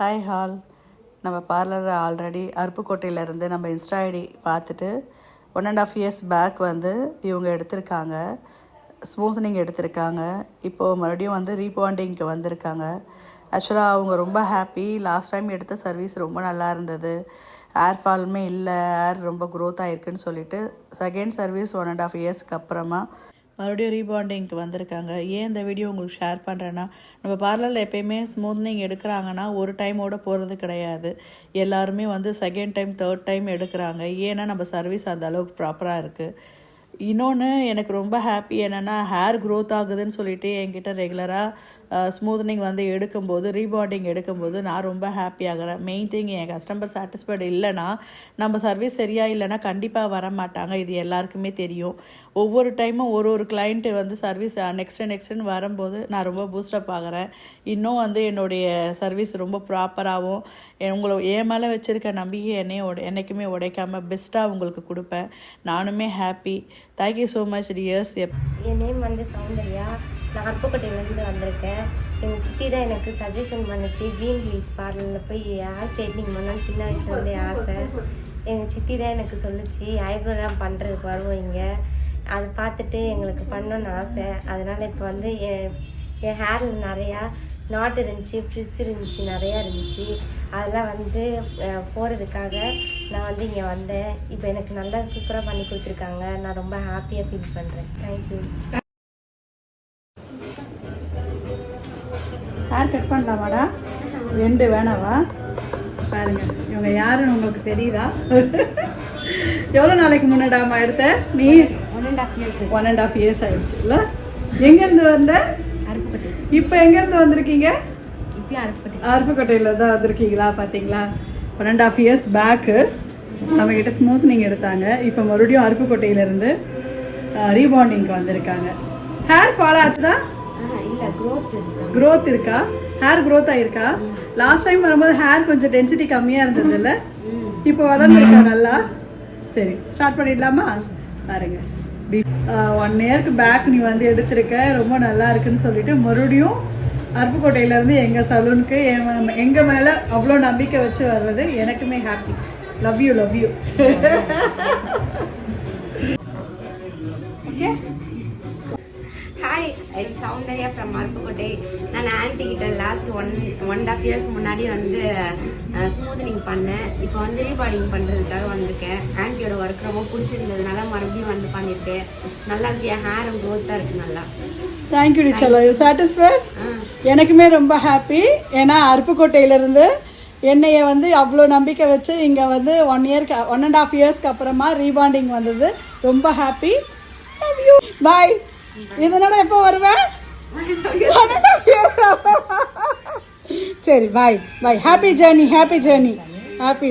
Hi hall. நம்ம parlour already அருப்புக்கோட்டையிலேருந்து நம்ம Insta ID பார்த்துட்டு 1.5 years பேக் வந்து இவங்க எடுத்திருக்காங்க, ஸ்மூத்னிங் எடுத்திருக்காங்க. இப்போது மறுபடியும் வந்து ரீபாண்டிங்க்கு வந்திருக்காங்க. ஆக்சுவலாக அவங்க ரொம்ப ஹாப்பி. லாஸ்ட் டைம் எடுத்த சர்வீஸ் ரொம்ப நல்லா இருந்தது, ஹேர் ஃபாலுமே இல்லை, ஹேர் ரொம்ப க்ரோத் ஆகிருக்குன்னு சொல்லிட்டு செகண்ட் சர்வீஸ் 1.5 yearsக்கு அப்புறமா மறுபடியும் ரீபாண்டிங்க்கு வந்திருக்காங்க. ஏன் இந்த வீடியோ உங்களுக்கு ஷேர் பண்ணுறேன்னா, நம்ம பார்லரில் எப்போயுமே ஸ்மூத்னிங் எடுக்கிறாங்கன்னா ஒரு டைமோட போகிறது கிடையாது. எல்லாருமே வந்து செகண்ட் டைம் தேர்ட் டைம் எடுக்கிறாங்க. ஏன்னா நம்ம சர்வீஸ் அந்த அளவுக்கு ப்ராப்பராக இருக்குது. இன்னொன்று எனக்கு ரொம்ப ஹாப்பி என்னென்னா, ஹேர் க்ரோத் ஆகுதுன்னு சொல்லிட்டு என்கிட்ட ரெகுலராக ஸ்மூத்னிங் வந்து எடுக்கும்போது, ரீபாண்டிங் எடுக்கும்போது நான் ரொம்ப ஹாப்பி ஆகிறேன். மெயின் திங், என் கஸ்டமர் சாட்டிஸ்ஃபைடு இல்லைன்னா, நம்ம சர்வீஸ் சரியாக இல்லைன்னா கண்டிப்பாக வர மாட்டாங்க. இது எல்லாருக்குமே தெரியும். ஒவ்வொரு டைமும் ஒரு கிளைண்ட்டு வந்து சர்வீஸ் நெக்ஸ்ட்டுன்னு வரும்போது நான் ரொம்ப பூஸ்டப் ஆகிறேன். இன்னும் வந்து என்னுடைய சர்வீஸ் ரொம்ப ப்ராப்பராகவும் என் மேலே வச்சுருக்க நம்பிக்கை என்னைக்குமே உடைக்காமல் பெஸ்ட்டாக உங்களுக்கு கொடுப்பேன். நானுமே happy. Thank you so much dears. என் நேம் வந்து சௌந்தர்யா. நான் அருப்புக்கோட்டையிலேருந்து வந்திருக்கேன். எங்கள் சித்தி தான் எனக்கு சஜஷன் பண்ணிச்சு, க்ரீன் ஹில்ஸ் பார்லரில் போய் ஹேர் ஸ்ட்ரைட்னிங் பண்ணணும்னு சின்ன வயசுலேருந்தே ஆசை. எங்கள் சித்தி தான் எனக்கு சொல்லிச்சு, ஐப்ரோலாம் பண்ணுறதுக்கு வருவோம் இங்கே, அதை பார்த்துட்டு எங்களுக்கு பண்ணணுன்னு ஆசை. அதனால் இப்போ வந்து என் ஹேரில் நிறையா நாட் இருந்துச்சு, ஃப்ரிஸ் இருந்துச்சு, நிறையா இருந்துச்சு. அதெல்லாம் வந்து போகிறதுக்காக நான் வந்து இங்கே வந்தேன். இப்போ எனக்கு நல்லா சூப்பராக பண்ணி கொடுத்துருக்காங்க. நான் ரொம்ப ஹாப்பியாக ஃபீல் பண்ணுறேன். தேங்க்யூ. ஹேர் கட் பண்ணலாமாடா? 2 வேணாவா? பாருங்க, இவங்க யாருன்னு உங்களுக்கு தெரியுதா? எவ்வளோ நாளைக்கு முன்னாடாமா எடுத்த நீ? 1.5 years ஆயிடுச்சு இல்லை? எங்கேருந்து வந்த? அருப்புக்கோட்டை. இப்போ எங்கேருந்து வந்திருக்கீங்க? இப்போ அருப்புக்கோட்டையில் தான் வந்திருக்கீங்களா? பார்த்தீங்களா, 1.5 years பேக்கு நம்மக்கிட்ட ஸ்மூத்னிங் எடுத்தாங்க. இப்போ மறுபடியும் அருப்புக்கோட்டையிலேருந்து ரீபாண்டிங்க்கு வந்திருக்காங்க. ஹேர் ஃபால் ஆச்சுதா? இல்லை, க்ரோத் இருக்கா? ஹேர் க்ரோத் ஆகிருக்கா? லாஸ்ட் டைம் வரும்போது ஹேர் கொஞ்சம் டென்சிட்டி கம்மியாக இருந்தது இல்லை? இப்போ வளர்ந்துருக்கா நல்லா? சரி, ஸ்டார்ட் பண்ணிடலாமா? பாருங்க, 1 yearக்கு பேக் நீ வந்து எடுத்திருக்க, ரொம்ப நல்லா இருக்குன்னு சொல்லிட்டு மறுபடியும் அருப்புக்கோட்டையிலேருந்து எங்கள் சலூனுக்கு எங்கள் மேலே அவ்வளோ நம்பிக்கை வச்சு வர்றது எனக்குமே happy. Love you. Okay. Hi, I'm Soundarya from Aruppukottai. நான் ஆன்ட்டி கிட்ட லாஸ்ட் 1.5 years முன்னாடி வந்து ஸ்மூத்னிங் பண்ணேன். இப்போ வந்து ரீபாண்டிங் பண்ணுறதுக்காக வந்திருக்கேன். ஆன்ட்டியோட ஒர்க் ரொம்ப பிடிச்சிருந்ததுனால மறுபடியும் வந்து பண்ணியிருக்கேன். நல்லா இருக்கு, என் ஹேரும் க்ரோத்தாக இருக்குது நல்லா. தேங்க்யூ டிச்சலோ. You satisfied? எனக்குமே ரொம்ப ஹாப்பி. ஏன்னா அருப்புக்கோட்டையிலேருந்து என்னைய வந்து அவ்வளோ நம்பிக்கை வச்சு இங்கே வந்து 1.5 yearsக்கு அப்புறமா ரீபாண்டிங் வந்தது. ரொம்ப ஹாப்பி. Love you. பாய். இதனோட எப்போ வருவேன்? சரி, பாய். Happy journey. ஹாப்பி.